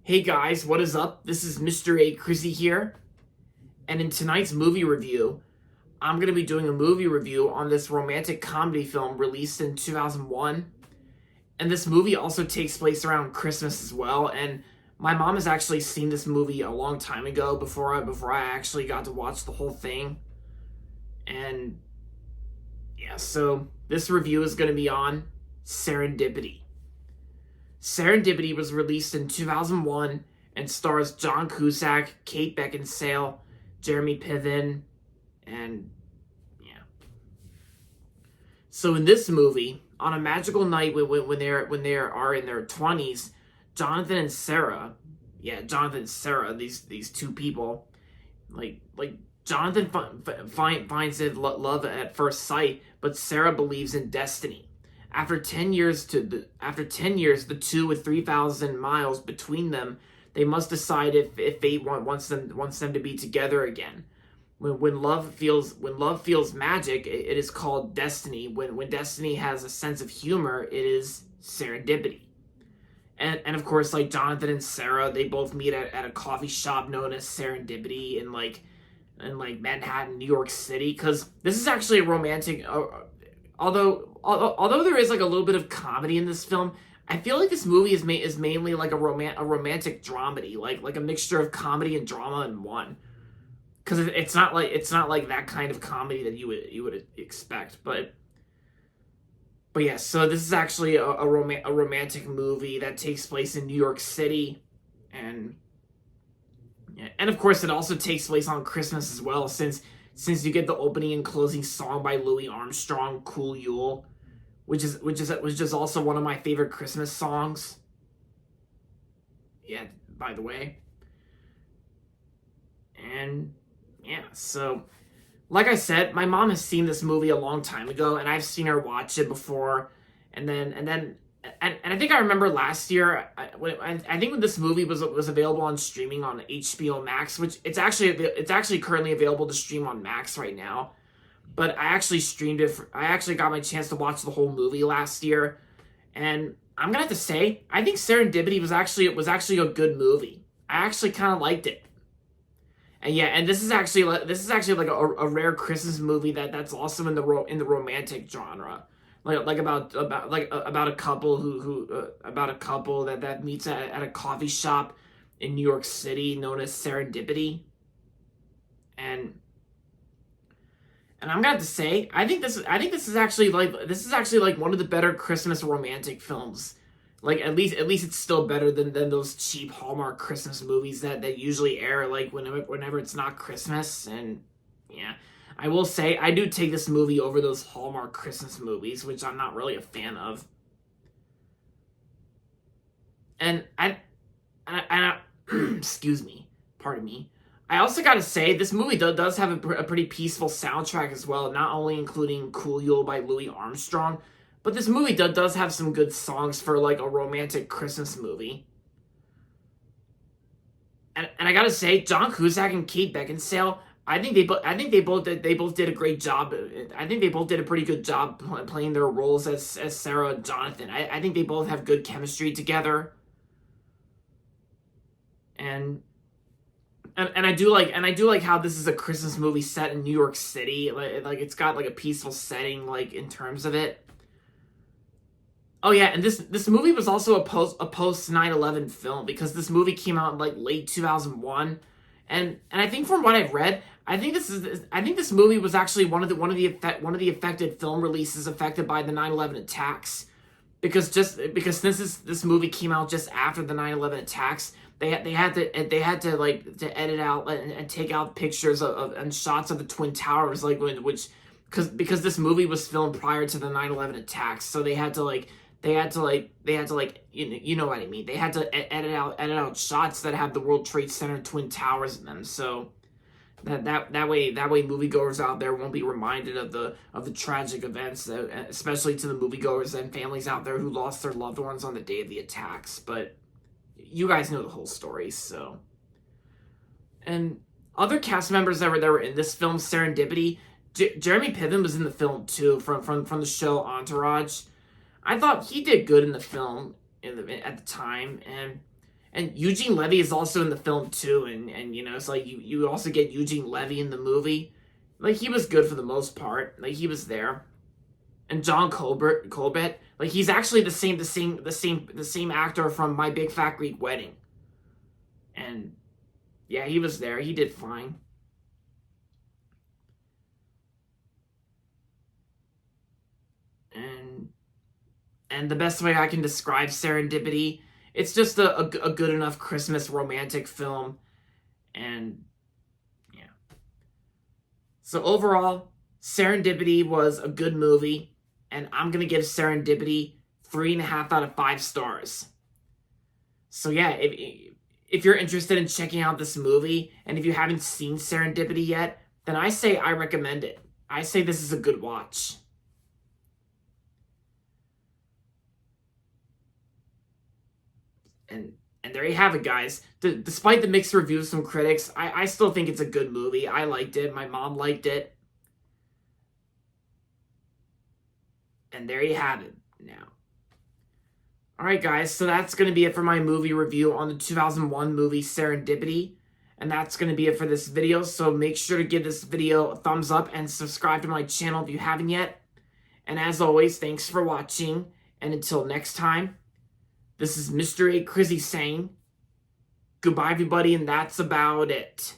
Hey guys, what is up? This is Mr. A. Chrissy here, and in tonight's movie review, I'm going to be doing a movie review on this romantic comedy film released in 2001. And this movie also takes place around Christmas as well, and my mom has actually seen this movie a long time ago before I actually got to watch the whole thing. And yeah, so this review is going to be on Serendipity. Serendipity was released in 2001 and stars John Cusack, Kate Beckinsale, Jeremy Piven, and yeah. So in this movie, on a magical night when they are in their 20s, Jonathan and Sarah, these two people, like Jonathan finds it love at first sight, but Sarah believes in destiny. After 10 years, the two with 3,000 miles between them, they must decide if fate wants them to be together again. When love feels magic, it is called destiny. When destiny has a sense of humor, it is serendipity. And of course, like Jonathan and Sarah, they both meet at a coffee shop known as Serendipity in Manhattan, New York City. Because this is actually a romantic. Although there is like a little bit of comedy in this film, I feel like this movie is mainly like a romantic dramedy, like a mixture of comedy and drama in one. Because it's not like that kind of comedy that you would expect, but yeah. So this is actually a romantic movie that takes place in New York City, and of course it also takes place on Christmas as well, since you get the opening and closing song by Louis Armstrong, "Cool Yule," which is also one of my favorite Christmas songs. Yeah, by the way. And yeah, so like I said, my mom has seen this movie a long time ago, and I've seen her watch it before. And I think I remember last year, I think when this movie was available on streaming on HBO Max, which it's actually currently available to stream on Max right now. But I actually streamed it. I actually got my chance to watch the whole movie last year, and I'm gonna have to say, I think Serendipity was actually a good movie. I actually kind of liked it. And yeah, and this is actually like a rare Christmas movie that's also in the romantic genre, like about a couple about a couple that meets at a coffee shop in New York City known as Serendipity, and I'm gonna have to say, I think this is actually like one of the better Christmas romantic films. Like at least it's still better than those cheap Hallmark Christmas movies that usually air like whenever it's not Christmas. And yeah, I will say I do take this movie over those Hallmark Christmas movies, which I'm not really a fan of. And I excuse me, pardon me. I also gotta say, this movie does have a pretty peaceful soundtrack as well, not only including "Cool Yule" by Louis Armstrong, but this movie does have some good songs for like a romantic Christmas movie. And I gotta say, John Cusack and Kate Beckinsale, I think they both did a great job. I think they both did a pretty good job playing their roles as Sarah and Jonathan. I think they both have good chemistry together. And I do like how this is a Christmas movie set in New York City. Like it's got like a peaceful setting, like in terms of it. Oh yeah, and this movie was also a post 9/11 film, because this movie came out in like late 2001, and I think from what I've read, I think this movie was actually one of the affected film releases affected by the 9/11 attacks, because since this movie came out just after the 9/11 attacks, they had to edit out and take out pictures of and shots of the Twin Towers, like because this movie was filmed prior to the 9/11 attacks, so they had to you know what I mean. They had to edit out shots that have the World Trade Center Twin Towers in them, so that way moviegoers out there won't be reminded of the tragic events, especially to the moviegoers and families out there who lost their loved ones on the day of the attacks. But you guys know the whole story, so. And other cast members that were in this film, Serendipity, Jeremy Piven was in the film too, from the show Entourage. I thought he did good in the film at the time, and And Eugene Levy is also in the film too, and you know, it's like you also get Eugene Levy in the movie. Like, he was good for the most part. Like, he was there. And John Colbert, like, he's actually the same actor from My Big Fat Greek Wedding. And yeah, he was there. He did fine. And the best way I can describe Serendipity, it's just a good enough Christmas romantic film. And yeah. So overall, Serendipity was a good movie, and I'm gonna give Serendipity 3.5 out of 5 stars. So yeah, if you're interested in checking out this movie, and if you haven't seen Serendipity yet, then I say I recommend it. I say this is a good watch. And there you have it, guys. Despite the mixed reviews from critics, I still think it's a good movie. I liked it. My mom liked it. And there you have it now. Alright, guys, so that's going to be it for my movie review on the 2001 movie Serendipity. And that's going to be it for this video. So make sure to give this video a thumbs up and subscribe to my channel if you haven't yet. And as always, thanks for watching. And until next time, this is Mr. A. Crizzy saying goodbye, everybody, and that's about it.